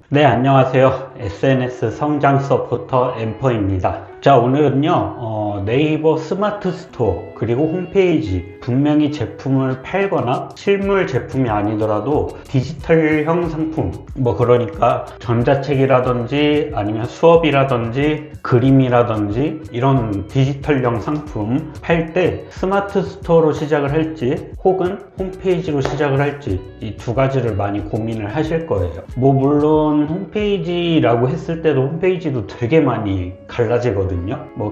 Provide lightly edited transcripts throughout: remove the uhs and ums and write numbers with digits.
네, 안녕하세요. SNS 성장 서포터 엠퍼입니다. 자, 오늘은요, 네이버 스마트 스토어 그리고 홈페이지 분명히 제품을 팔거나 실물 제품이 아니더라도 디지털형 상품, 그러니까 전자책이라든지 아니면 수업이라든지 그림이라든지 이런 디지털형 상품 팔 때 스마트 스토어로 시작을 할지 혹은 홈페이지로 시작을 할지 이 두 가지를 많이 고민을 하실 거예요. 물론 홈페이지라고 했을 때도 홈페이지도 되게 많이 갈라지거든요.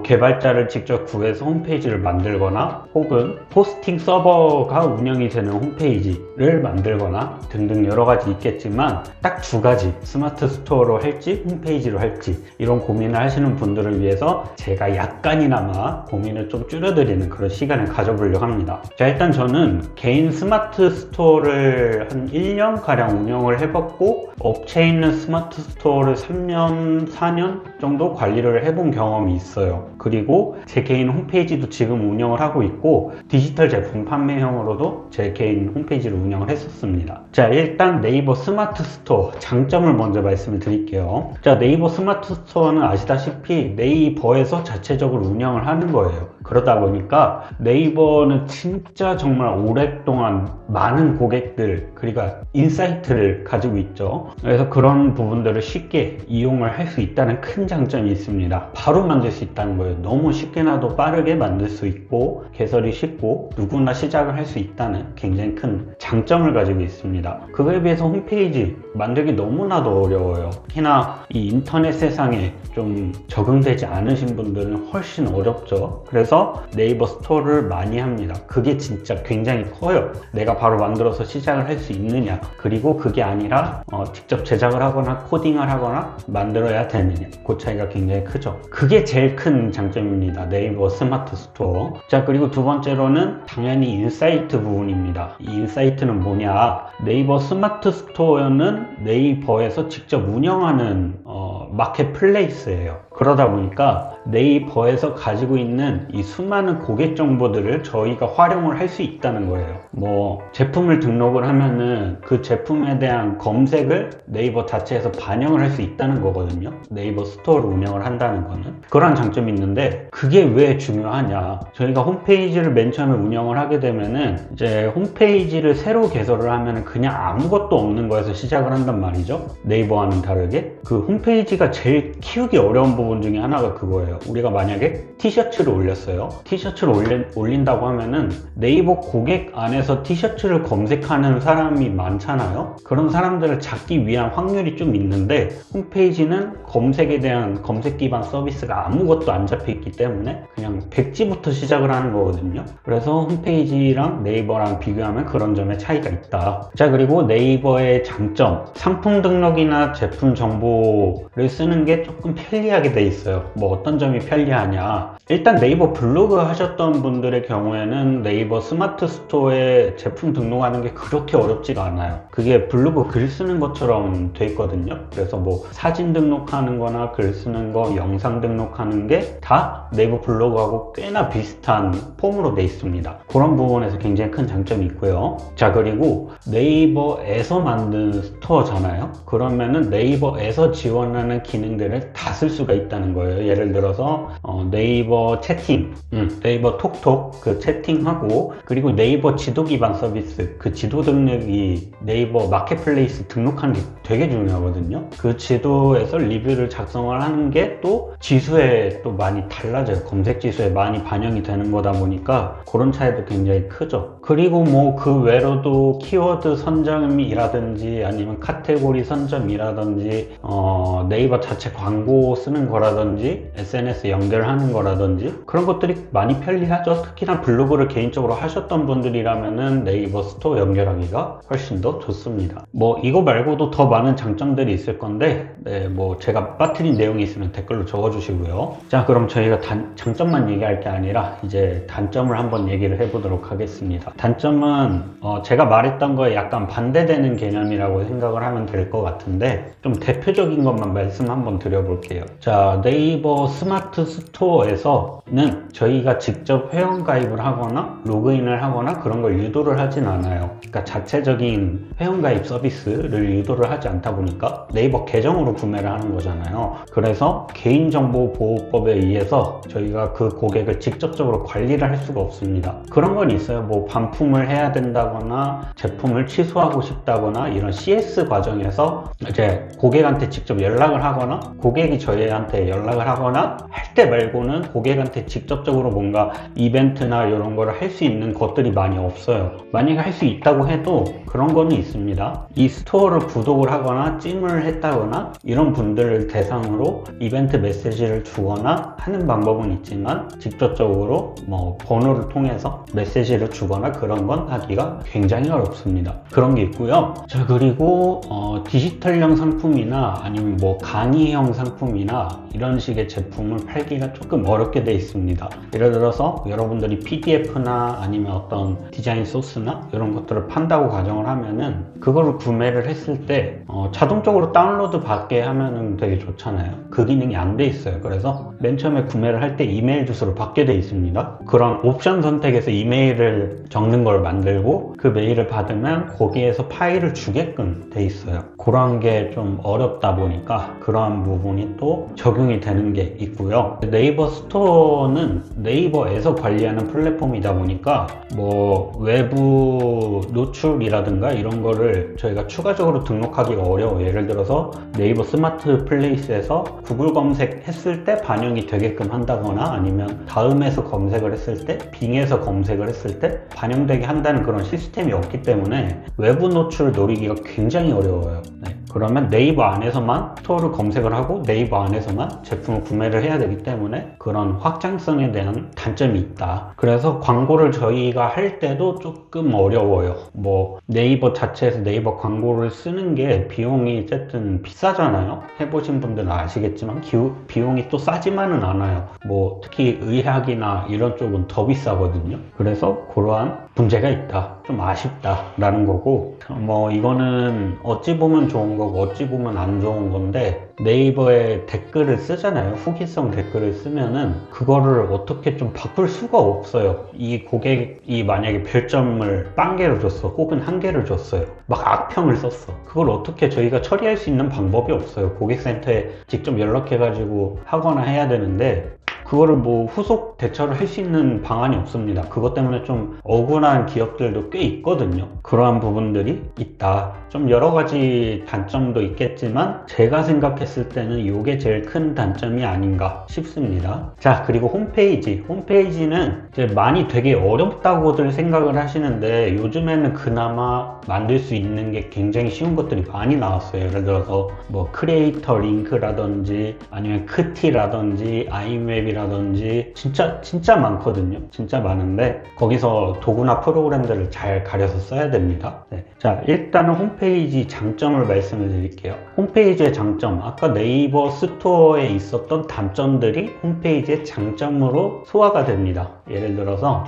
개발자를 직접 구해서 홈페이지를 만들거나 혹은 호스팅 서버가 운영이 되는 홈페이지를 만들거나 등등 여러 가지 있겠지만 딱 두 가지, 스마트 스토어로 할지 홈페이지로 할지 이런 고민을 하시는 분들을 위해서 제가 약간이나마 고민을 좀 줄여드리는 그런 시간을 가져보려고 합니다. 자, 일단 저는 개인 스마트 스토어를 한 1년 가량 운영을 해봤고 업체에 있는 스마트 스토어를 3년, 4년 정도 관리를 해본 경험이 있어요. 그리고 제 개인 홈페이지도 지금 운영을 하고 있고 디지털 제품 판매형으로도 제 개인 홈페이지를 운영을 했었습니다. 자, 일단 네이버 스마트 스토어 장점을 먼저 말씀을 드릴게요. 자, 네이버 스마트 스토어는 아시다시피 네이버에서 자체적으로 운영을 하는 거예요. 그러다 보니까 네이버는 진짜 정말 오랫동안 많은 고객들, 그러니까 인사이트를 가지고 있죠. 그래서 그런 부분들을 쉽게 이용을 할 수 있다는 큰 장점이 있습니다. 바로 만들 수 있다는 거예요. 너무 쉽게나도 빠르게 만들 수 있고 개설이 쉽고 누구나 시작을 할 수 있다는 굉장히 큰 장점을 가지고 있습니다. 그거에 비해서 홈페이지 만들기 너무나도 어려워요. 특히나 이 인터넷 세상에 좀 적응되지 않으신 분들은 훨씬 어렵죠. 그래서 네이버 스토어를 많이 합니다. 그게 진짜 굉장히 커요. 내가 바로 만들어서 시작을 할 수 있느냐, 그리고 그게 아니라 직접 제작을 하거나 코딩을 하거나 만들어야 되느냐, 그 차이가 굉장히 크죠. 그게 제일 큰 장점입니다. 네이버 스마트 스토어. 자, 그리고 두 번째로는 당연히 인사이트 부분입니다. 이 인사이트는 뭐냐, 네이버 스마트 스토어는 네이버에서 직접 운영하는 마켓플레이스예요. 그러다 보니까 네이버에서 가지고 있는 이 수많은 고객 정보들을 저희가 활용을 할 수 있다는 거예요. 제품을 등록을 하면은 그 제품에 대한 검색을 네이버 자체에서 반영을 할 수 있다는 거거든요. 네이버 스토어를 운영을 한다는 거는 그런 장점이 있는데, 그게 왜 중요하냐, 저희가 홈페이지를 맨 처음에 운영을 하게 되면은 이제 홈페이지를 새로 개설을 하면은 그냥 아무것도 없는 거에서 시작을 한단 말이죠. 네이버와는 다르게 그 홈페이지가 제일 키우기 어려운 부분 중에 하나가 그거예요. 우리가 만약에 티셔츠를 올렸어요. 티셔츠를 올린다고 하면은 네이버 고객 안에서 티셔츠를 검색하는 사람이 많잖아요. 그런 사람들을 잡기 위한 확률이 좀 있는데 홈페이지는 검색에 대한 검색 기반 서비스가 아무것도 안 잡혀 있기 때문에 그냥 백지부터 시작을 하는 거거든요. 그래서 홈페이지랑 네이버랑 비교하면 그런 점에 차이가 있다. 자, 그리고 네이버의 장점, 상품 등록이나 제품 정보를 쓰는 게 조금 편리하게 돼 있어요. 어떤 점이 편리하냐, 일단 네이버 블로그 하셨던 분들의 경우에는 네이버 스마트 스토어에 제품 등록하는 게 그렇게 어렵지가 않아요. 그게 블로그 글 쓰는 것처럼 돼 있거든요. 그래서 사진 등록하는 거나 글 쓰는 거, 영상 등록하는 게 다 네이버 블로그하고 꽤나 비슷한 폼으로 돼 있습니다. 그런 부분에서 굉장히 큰 장점이 있고요. 자, 그리고 네이버에서 만든 스토어잖아요. 그러면은 네이버에서 지원하는 기능들을 다 쓸 수가 있다는 거예요. 예를 들어서 네이버 채팅, 네이버 톡톡 그 채팅하고, 그리고 네이버 지도 기반 서비스, 그 지도 등록이 네이버 마켓플레이스 등록하는 게 되게 중요하거든요. 그 지도에서 리뷰를 작성을 하는 게 또 지수에 또 많이 달라져요. 검색 지수에 많이 반영이 되는 거다 보니까 그런 차이도 굉장히 크죠. 그리고 그 외로도 키워드 선점이라든지 아니면 카테고리 선점이라든지 네이버 자체 광고 쓰는 거라든지 SNS 연결하는 거라든지 그런 것들이 많이 편리하죠. 특히나 블로그를 개인적으로 하셨던 분들이라면은 네이버 스토어 연결하기가 훨씬 더 좋습니다. 이거 말고도 더 많은 장점들이 있을 건데 제가 빠뜨린 내용이 있으면 댓글로 적어주시고요. 자, 그럼 저희가 장점만 얘기할 게 아니라 이제 단점을 한번 얘기를 해보도록 하겠습니다. 단점은 제가 말했던 거에 약간 반대되는 개념이라고 생각을 하면 될 것 같은데 좀 대표적인 것만 말씀 한번 드려볼게요. 자, 자, 네이버 스마트 스토어에서는 저희가 직접 회원가입을 하거나 로그인을 하거나 그런 걸 유도를 하진 않아요. 그러니까 자체적인 회원가입 서비스를 유도를 하지 않다 보니까 네이버 계정으로 구매를 하는 거잖아요. 그래서 개인정보보호법에 의해서 저희가 그 고객을 직접적으로 관리를 할 수가 없습니다. 그런 건 있어요. 뭐 반품을 해야 된다거나 제품을 취소하고 싶다거나 이런 CS 과정에서 이제 고객한테 직접 연락을 하거나 고객이 저희한테 연락을 하거나 할 때 말고는 고객한테 직접적으로 뭔가 이벤트나 이런 거를 할 수 있는 것들이 많이 없어요. 만약에 할 수 있다고 해도 그런 거는 있습니다. 이 스토어를 구독을 하거나 찜을 했다거나 이런 분들을 대상으로 이벤트 메시지를 주거나 하는 방법은 있지만 직접적으로 뭐 번호를 통해서 메시지를 주거나 그런 건 하기가 굉장히 어렵습니다. 그런 게 있고요. 자, 그리고 디지털형 상품이나 아니면 뭐 강의형 상품이나 이런 식의 제품을 팔기가 조금 어렵게 돼 있습니다. 예를 들어서 여러분들이 PDF나 아니면 어떤 디자인 소스나 이런 것들을 판다고 가정을 하면은 그거를 구매를 했을 때 자동적으로 다운로드 받게 하면은 되게 좋잖아요. 그 기능이 안 돼 있어요. 그래서 맨 처음에 구매를 할 때 이메일 주소를 받게 돼 있습니다. 그런 옵션 선택에서 이메일을 적는 걸 만들고 그 메일을 받으면 거기에서 파일을 주게끔 돼 있어요. 그런 게 좀 어렵다 보니까 그러한 부분이 또 적용이 되는 게 있고요. 네이버 스토어는 네이버에서 관리하는 플랫폼이다 보니까 뭐 외부 노출이라든가 이런 거를 저희가 추가적으로 등록하기가 어려워요. 예를 들어서 네이버 스마트 플레이스에서 구글 검색했을 때 반영이 되게끔 한다거나 아니면 다음에서 검색을 했을 때 빙에서 검색을 했을 때 반영되게 한다는 그런 시스템이 없기 때문에 외부 노출을 노리기가 굉장히 어려워요. 네. 그러면 네이버 안에서만 스토어를 검색을 하고 네이버 안에서만 제품을 구매를 해야 되기 때문에 그런 확장성에 대한 단점이 있다. 그래서 광고를 저희가 할 때도 조금 어려워요. 뭐 네이버 자체에서 네이버 광고를 쓰는 게 비용이 어쨌든 비싸잖아요. 해보신 분들은 아시겠지만 비용이 또 싸지만은 않아요. 뭐 특히 의학이나 이런 쪽은 더 비싸거든요. 그래서 그러한 문제가 있다. 좀 아쉽다 라는 거고, 뭐 이거는 어찌 보면 좋은 거고 어찌 보면 안 좋은 건데, 네이버에 댓글을 쓰잖아요. 후기성 댓글을 쓰면은 그거를 어떻게 좀 바꿀 수가 없어요. 이 고객이 만약에 별점을 0개를 줬어 혹은 1개를 줬어요. 막 악평을 썼어. 그걸 어떻게 저희가 처리할 수 있는 방법이 없어요. 고객센터에 직접 연락해 가지고 하거나 해야 되는데 그거를 뭐 후속 대처를 할 수 있는 방안이 없습니다. 그것 때문에 좀 억울한 기업들도 꽤 있거든요. 그러한 부분들이 있다. 좀 여러 가지 단점도 있겠지만 제가 생각했을 때는 이게 제일 큰 단점이 아닌가 싶습니다. 자, 그리고 홈페이지는 이제 많이 되게 어렵다고들 생각을 하시는데 요즘에는 그나마 만들 수 있는 게 굉장히 쉬운 것들이 많이 나왔어요. 예를 들어서 뭐 크리에이터 링크라든지 아니면 크티라든지 아이맵이라든지 진짜 많거든요. 진짜 많은데 거기서 도구나 프로그램들을 잘 가려서 써야 됩니다. 네. 자, 일단은 홈페이지 장점을 말씀을 드릴게요. 홈페이지의 장점, 아까 네이버 스토어에 있었던 단점들이 홈페이지의 장점으로 소화가 됩니다. 예를 들어서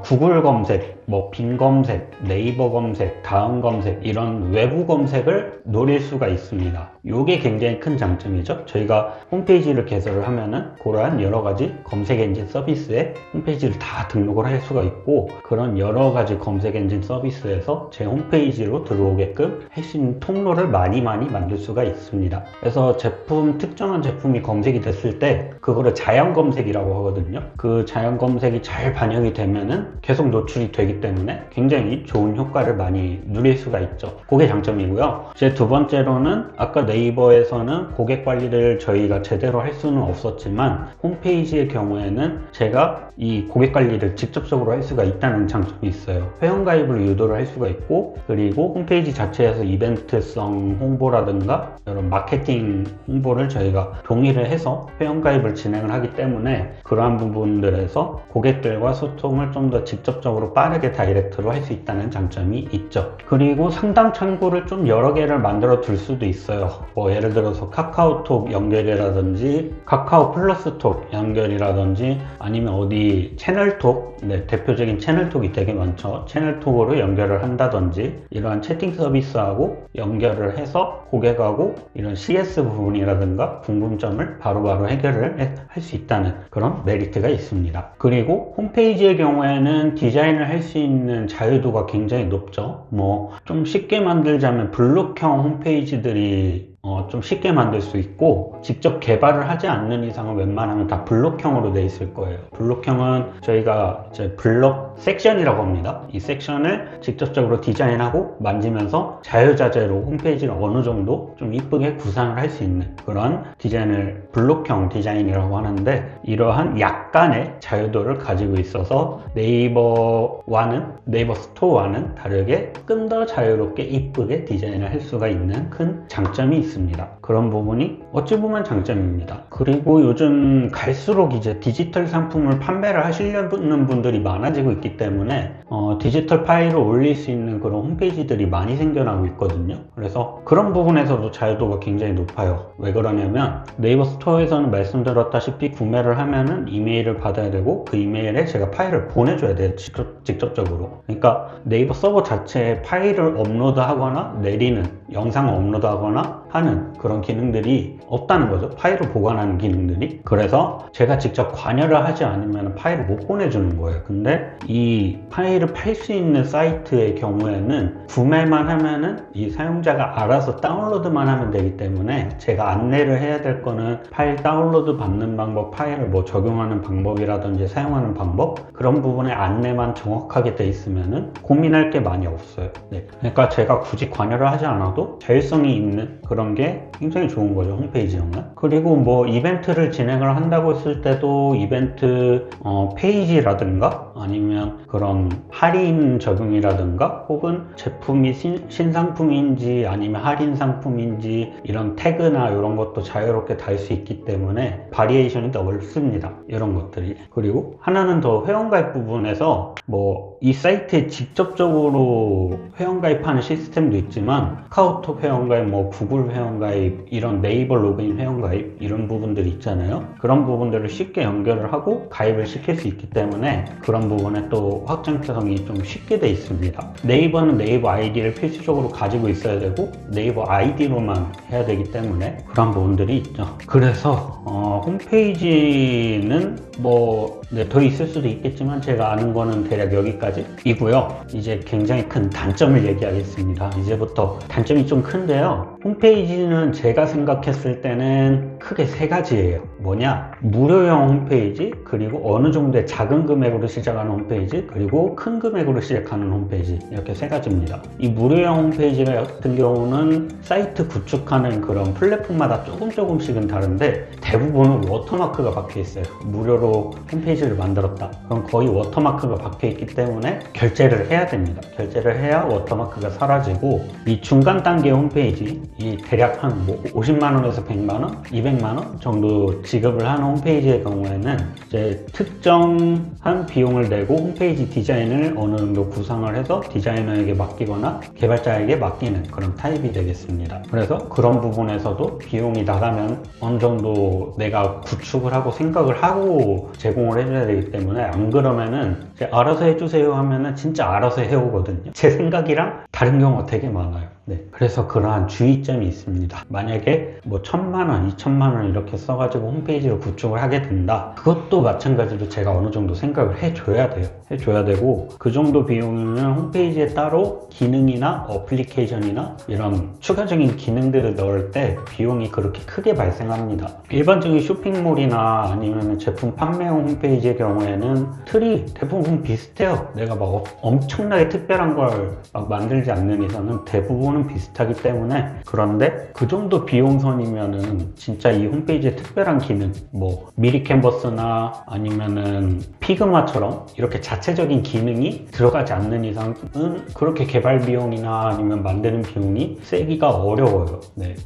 구글 검색, 뭐 빙 검색, 네이버 검색, 다음 검색 이런 외부 검색을 노릴 수가 있습니다. 이게 굉장히 큰 장점이죠. 저희가 홈페이지를 개설을 하면은 그러한 여러 가지 검색 엔진 서비스에 홈페이지를 다 등록을 할 수가 있고, 그런 여러 가지 검색 엔진 서비스에서 제 홈페이지로 들어오게끔 할 수 있는 통로를 많이 만들 수가 있습니다. 그래서 특정한 제품이 검색이 됐을 때 그거를 자연 검색이라고 하거든요. 그 자연 검색이 잘 반영이 되면은 계속 노출이 되기 때문에 굉장히 좋은 효과를 많이 누릴 수가 있죠. 그게 장점이고요. 제 두 번째로는 아까 네이버에서는 고객 관리를 저희가 제대로 할 수는 없었지만 홈페이지의 경우에는 제가 이 고객 관리를 직접적으로 할 수가 있다는 장점이 있어요. 회원가입을 유도를 할 수가 있고, 그리고 홈페이지 자체에서 이벤트성 홍보라든가 이런 마케팅 홍보를 저희가 동의를 해서 회원가입을 진행을 하기 때문에 그러한 부분들에서 고객들과 소통을 좀 더 직접적으로 빠르게 다이렉트로 할 수 있다는 장점이 있죠. 그리고 상담 창구를 좀 여러 개를 만들어 둘 수도 있어요. 뭐 예를 들어서 카카오톡 연결이라든지 카카오 플러스톡 연결이라든지 아니면 어디 채널톡, 대표적인 채널톡이 되게 많죠. 채널톡으로 연결을 한다든지 이러한 채팅 서비스하고 연결을 해서 고객하고 이런 CS 부분이라든가 궁금점을 바로바로 해결을 할 수 있다는 그런 메리트가 있습니다. 그리고 홈페이지의 경우에는 디자인을 할 수 있는 자유도가 굉장히 높죠. 뭐 좀 쉽게 만들자면 블록형 홈페이지들이 좀 쉽게 만들 수 있고, 직접 개발을 하지 않는 이상은 웬만하면 다 블록형으로 돼 있을 거예요. 블록형은 저희가 이제 블록 섹션이라고 합니다. 이 섹션을 직접적으로 디자인하고 만지면서 자유자재로 홈페이지를 어느 정도 좀 이쁘게 구상을 할 수 있는 그런 디자인을 블록형 디자인이라고 하는데, 이러한 약간의 자유도를 가지고 있어서 네이버 스토어와는 다르게 조금 더 자유롭게 이쁘게 디자인을 할 수가 있는 큰 장점이 있습니다. 그런 부분이 어찌 보면 장점입니다. 그리고 요즘 갈수록 이제 디지털 상품을 판매를 하시려는 분들이 많아지고 있기 때문에 디지털 파일을 올릴 수 있는 그런 홈페이지들이 많이 생겨나고 있거든요. 그래서 그런 부분에서도 자유도가 굉장히 높아요. 왜 그러냐면 네이버 스토어에서는 말씀드렸다시피 구매를 하면은 이메일을 받아야 되고, 그 이메일에 제가 파일을 보내줘야 돼요. 직접적으로. 그러니까 네이버 서버 자체에 파일을 업로드하거나 내리는, 영상을 업로드하거나 하는 그런 기능들이 없다는 거죠. 파일을 보관하는 기능들이. 그래서 제가 직접 관여를 하지 않으면 파일을 못 보내주는 거예요. 근데 이 파일을 팔 수 있는 사이트의 경우에는 구매만 하면은 이 사용자가 알아서 다운로드만 하면 되기 때문에, 제가 안내를 해야 될 거는 파일 다운로드 받는 방법, 파일을 뭐 적용하는 방법이라든지 사용하는 방법, 그런 부분에 안내만 정확하게 돼 있으면은 고민할 게 많이 없어요. 그러니까 제가 굳이 관여를 하지 않아도 자율성이 있는 그런 게 굉장히 좋은 거죠, 홈페이지용은. 그리고 뭐 이벤트를 진행을 한다고 했을 때도 이벤트 페이지라든가 아니면 그런 할인 적용이라든가 혹은 제품이 신상품인지 아니면 할인 상품인지 이런 태그나 이런 것도 자유롭게 달 수 있기 때문에 바리에이션이 더 넓습니다, 이런 것들이. 그리고 하나는 더 회원가입 부분에서 뭐 이 사이트에 직접적으로 회원가입하는 시스템도 있지만, 카카오톡 회원가입, 뭐 구글 회원가입, 이런 네이버 로그인 회원가입, 이런 부분들이 있잖아요. 그런 부분들을 쉽게 연결을 하고 가입을 시킬 수 있기 때문에 그런 부분에 또 확장성이 좀 쉽게 돼 있습니다. 네이버는 네이버 아이디를 필수적으로 가지고 있어야 되고, 네이버 아이디로만 해야 되기 때문에 그런 부분들이 있죠. 그래서 홈페이지는 뭐 더 있을 수도 있겠지만 제가 아는 거는 대략 여기까지이고요. 이제 굉장히 큰 단점을 얘기하겠습니다. 이제부터 단점이 좀 큰데요. 홈페이지는 제가 생각했을 때는 크게 세 가지예요. 뭐냐? 무료형 홈페이지, 그리고 어느 정도의 작은 금액으로 시작하는 홈페이지, 그리고 큰 금액으로 시작하는 홈페이지, 이렇게 세 가지입니다. 이 무료형 홈페이지 같은 경우는 사이트 구축하는 그런 플랫폼마다 조금씩은 다른데, 대부분은 워터마크가 박혀 있어요. 무료로 홈페이지를 만들었다, 그럼 거의 워터마크가 박혀 있기 때문에 결제를 해야 됩니다. 결제를 해야 워터마크가 사라지고, 이 중간 단계 홈페이지, 이 대략 한 50만원에서 100만원, 200만원 정도 지급을 하는 홈페이지의 경우에는 이제 특정한 비용을 내고 홈페이지 디자인을 어느 정도 구상을 해서 디자이너에게 맡기거나 개발자에게 맡기는 그런 타입이 되겠습니다. 그래서 그런 부분에서도 비용이 나가면 어느 정도 내가 구축을 하고 생각을 하고 제공을 해줘야 되기 때문에, 안 그러면은 알아서 해주세요 하면은 진짜 알아서 해오거든요. 제 생각이랑 다른 경우가 되게 많아요. 그래서 그러한 주의점이 있습니다. 만약에 뭐 1000만원, 2000만원 이렇게 써가지고 홈페이지를 구축을 하게 된다, 그것도 마찬가지로 제가 어느 정도 생각을 해줘야 돼요. 해줘야 되고, 그 정도 비용이면 홈페이지에 따로 기능이나 어플리케이션이나 이런 추가적인 기능들을 넣을 때 비용이 그렇게 크게 발생합니다. 일반적인 쇼핑몰이나 아니면 제품 판매용 홈페이지의 경우에는 틀이 대부분 비슷해요. 내가 막 엄청나게 특별한 걸 막 만들지 않는 이상은 대부분은 비슷하기 때문에. 그런데 그 정도 비용선이면은 진짜 이 홈페이지에 특별한 기능, 뭐 미리 캔버스나 아니면은 피그마처럼 이렇게 자체적인 기능이 들어가지 않는 이상은 그렇게 개발 비용이나 아니면 만드는 비용이 세기가 어려워요.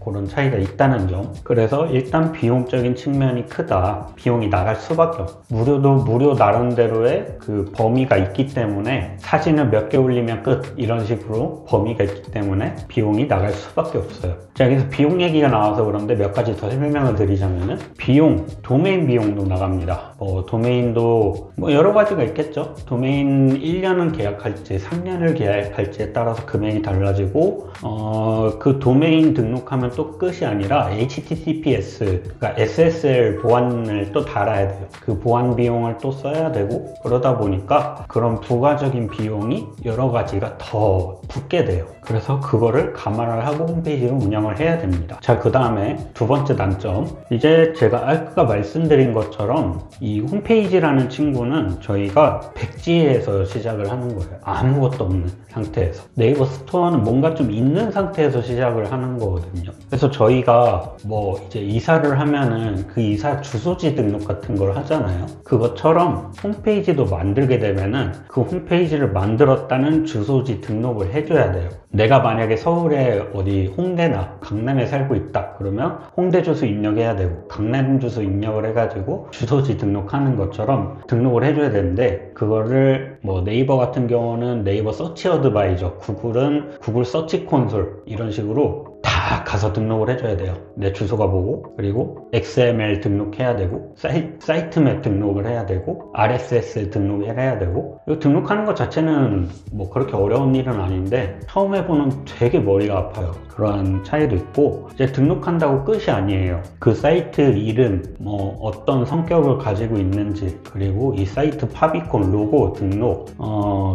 그런 차이가 있다는 점. 그래서 일단 비용적인 측면이 크다, 비용이 나갈 수밖에 없어. 무료도 무료 나름대로의 그 범위가 있기 때문에 사진을 몇 개 올리면 끝, 이런 식으로 정도 범위가 있기 때문에 비용이 나갈 수밖에 없어요. 자, 여기서 비용 얘기가 나와서 그런데 몇 가지 더 설명을 드리자면은 비용, 도메인 비용도 나갑니다. 도메인도 여러 가지가 있겠죠. 도메인 1년은 계약할지 3년을 계약할지에 따라서 금액이 달라지고 그 도메인 등록하면 또 끝이 아니라 HTTPS, 그러니까 SSL 보안을 또 달아야 돼요. 그 보안 비용을 또 써야 되고 그러다 보니까 그런 부가적인 비용이 여러 가지가 더 붙게 돼요. 그래서 그거를 감안을 하고 홈페이지를 운영을 해야 됩니다. 자, 그 다음에 두 번째 단점, 이제 제가 아까 말씀드린 것처럼 이 홈페이지라는 친구는 저희가 백지에서 시작을 하는 거예요. 아무것도 없는 상태에서. 네이버 스토어는 뭔가 좀 있는 상태에서 시작을 하는 거거든요. 그래서 저희가 이제 이사를 하면은 그 이사 주소지 등록 같은 걸 하잖아요. 그것처럼 홈페이지도 만들게 되면은 그 홈페이지를 만들었다는 주소지 등록을 해줘야 돼요. 내가 만약에 서울에 어디 홍대나 강남에 살고 있다 그러면 홍대 주소 입력해야 되고 강남 주소 입력을 해가지고 주소지 등록하는 것처럼 등록을 해줘야 되는데, 그거를 네이버 같은 경우는 네이버 서치 어드바이저, 구글은 구글 서치 콘솔, 이런 식으로 다 가서 등록을 해줘야 돼요. 내 주소가 뭐고, 그리고 XML 등록해야 되고, 사이트 맵 등록을 해야 되고, RSS 등록을 해야 되고. 이거 등록하는 것 자체는 그렇게 어려운 일은 아닌데 처음 해보는 되게 머리가 아파요. 그런 차이도 있고, 이제 등록한다고 끝이 아니에요. 그 사이트 이름, 어떤 성격을 가지고 있는지, 그리고 이 사이트 파비콘 로고 등록,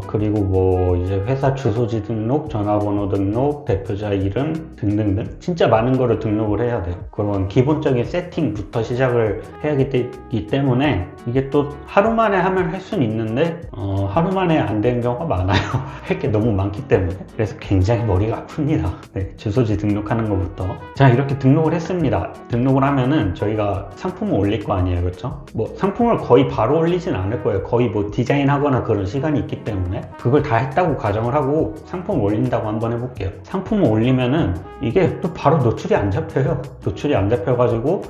그리고 이제 회사 주소지 등록, 전화번호 등록, 대표자 이름 등등등 진짜 많은 거를 등록을 해야 돼요. 그런 기본적인 세팅부터 시작을 해야 되기 때문에 이게 또 하루 만에 하면 할 수는 있는데 하루 만에 안 되는 경우가 많아요. 할 게 너무 많기 때문에. 그래서 굉장히 머리가 아픕니다. 네, 주소지 등록하는 것부터. 자, 이렇게 등록을 했습니다. 등록을 하면은 저희가 상품을 올릴 거 아니에요, 그렇죠? 상품을 거의 바로 올리진 않을 거예요. 거의 디자인하거나 그런 시간이 있기 때문에. 그걸 다 했다고 가정을 하고 상품을 올린다고 한번 해볼게요. 상품을 올리면은 이게 또 바로 노출이 안 잡혀요. 노출이 안 잡혀가지고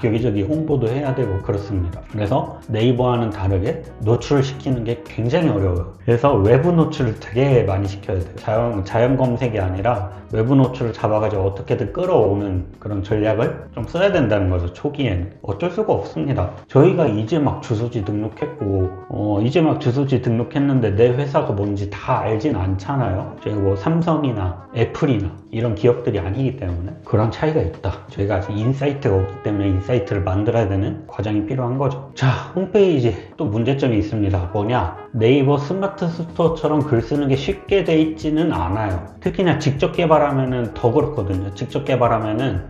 여기저기 홍보도 해야 되고 그렇습니다. 그래서 네이버와는 다르게 노출을 시키는 게 굉장히 어려워요. 그래서 외부 노출을 되게 많이 시켜야 돼요. 자연 검색이 아니라 외부 노출을 잡아가지고 어떻게든 끌어오는 그런 전략을 좀 써야 된다는 거죠. 초기에는 어쩔 수가 없습니다. 저희가 이제 막 주소지 등록했고 이제 막 주소지 등록했는데 내 회사가 뭔지 다 알진 않잖아요. 저희가 삼성이나 애플이나 이런 기업들이 아니기 때문에 그런 차이가 있다. 저희가 아직 인사이트가 없기 때문에 인사이트를 만들어야 되는 과정이 필요한 거죠. 자, 홈페이지 또 문제점이 있습니다. 뭐냐? 네이버 스마트 스토어처럼 글 쓰는 게 쉽게 돼 있지는 않아요. 특히나 직접 개발하면은 더 그렇거든요. 직접 개발하면은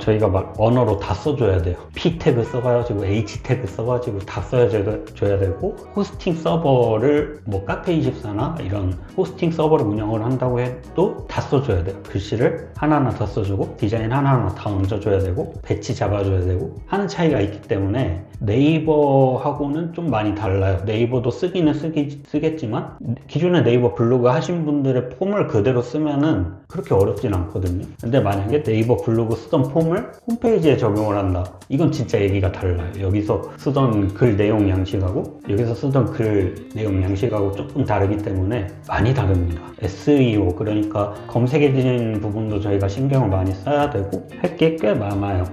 저희가 막 언어로 다 써줘야 돼요. P 태그 써가지고 H 태그 써가지고 다 써줘야 되고, 호스팅 서버를 카페24나 이런 호스팅 서버를 운영을 한다고 해도 다 써줘야 돼요. 글씨를 하나하나 다 써주고 디자인 하나하나 다 얹어줘야 되고 배치 잡아줘야 되고 하는 차이가 있기 때문에 네이버하고는 좀 많이 달라요. 네이버도 쓰기는 쓰겠지만 기존에 네이버 블로그 하신 분들의 폼을 그대로 쓰면은 그렇게 어렵진 않거든요. 근데 만약에 네이버 블로그 쓰던 폼을 홈페이지에 적용을 한다, 이건 진짜 얘기가 달라요. 여기서 쓰던 글 내용 양식하고 여기서 쓰던 글 내용 양식하고 조금 다르기 때문에 많이 다릅니다. SEO, 그러니까 검색해지는 부분도 저희가 신경을 많이 써야 되고 할 게 꽤 많아요.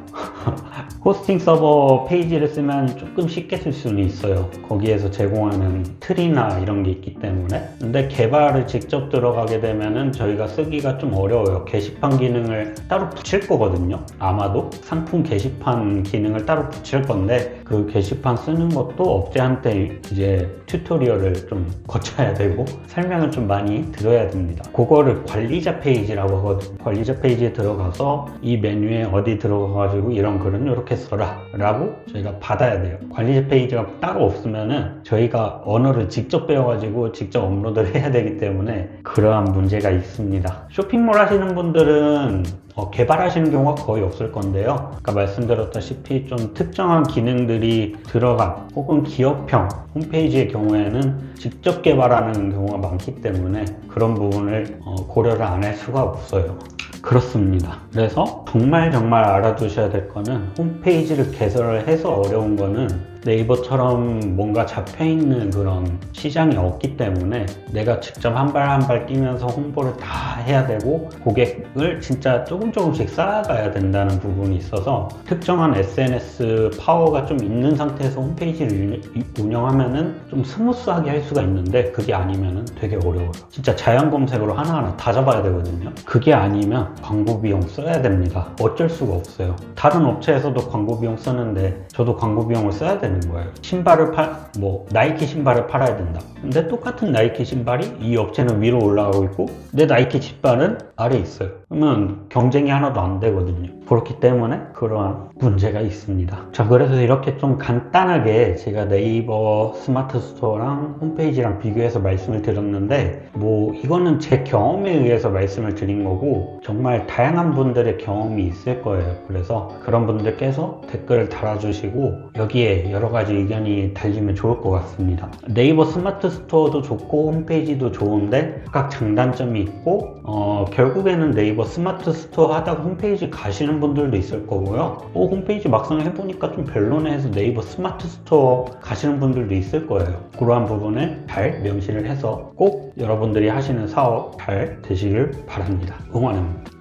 호스팅 서버 페이지를 쓰면 조금 쉽게 쓸 수는 있어요. 거기에서 제공하는 틀이나 이런 게 있기 때문에. 근데 개발을 직접 들어가게 되면은 저희가 쓰기가 좀 어려워요. 게시판 기능을 따로 붙일 거거든요. 아마도 상품 게시판 기능을 따로 붙일 건데 그 게시판 쓰는 것도 업체한테 이제 튜토리얼을 좀 거쳐야 되고 설명을 좀 많이 들어야 됩니다. 그거를 관리자 페이지라고 하거든요. 관리자 페이지에 들어가서 이 메뉴에 어디 들어가가지고 이런 글은 이렇게 써라 라고 저희가 받아야 돼요. 관리자 페이지가 따로 없으면은 저희가 언어를 직접 배워가지고 직접 업로드를 해야 되기 때문에 그러한 문제가 있습니다. 쇼핑몰 하시는 분들은 개발하시는 경우가 거의 없을 건데요. 아까 말씀드렸다시피 좀 특정한 기능들이 들어간 혹은 기업형 홈페이지의 경우에는 직접 개발하는 경우가 많기 때문에 그런 부분을 고려를 안 할 수가 없어요. 그렇습니다. 그래서 정말 알아두셔야 될 거는 홈페이지를 개설을 해서 어려운 거는 네이버처럼 뭔가 잡혀있는 그런 시장이 없기 때문에 내가 직접 한 발 한 발 뛰면서 홍보를 다 해야 되고 고객을 진짜 조금씩 쌓아가야 된다는 부분이 있어서 특정한 SNS 파워가 좀 있는 상태에서 홈페이지를 운영하면은 좀 스무스하게 할 수가 있는데 그게 아니면은 되게 어려워요. 진짜 자연 검색으로 하나하나 다 잡아야 되거든요. 그게 아니면 광고 비용 써야 됩니다. 어쩔 수가 없어요. 다른 업체에서도 광고 비용 쓰는데 저도 광고 비용을 써야 되는 거예요. 나이키 신발을 팔아야 된다. 근데 똑같은 나이키 신발이 이 업체는 위로 올라가고 있고 내 나이키 신발은 아래에 있어요. 그러면 경쟁이 하나도 안 되거든요. 그렇기 때문에 그러한 문제가 있습니다. 자, 그래서 이렇게 좀 간단하게 제가 네이버 스마트 스토어랑 홈페이지랑 비교해서 말씀을 드렸는데 이거는 제 경험에 의해서 말씀을 드린 거고 정말 다양한 분들의 경험이 있을 거예요. 그래서 그런 분들께서 댓글을 달아주시고 여기에 여러 가지 의견이 달리면 좋을 것 같습니다. 네이버 스마트 스토어도 좋고 홈페이지도 좋은데 각 장단점이 있고 결국에는 네이버 스마트 스토어 하다가 홈페이지 가시는 분들도 있을 거고요. 홈페이지 막상 해보니까 좀 별로네 해서 네이버 스마트 스토어 가시는 분들도 있을 거예요. 그러한 부분을 잘 명시를 해서 꼭 여러분들이 하시는 사업 잘 되시길 바랍니다. 응원합니다.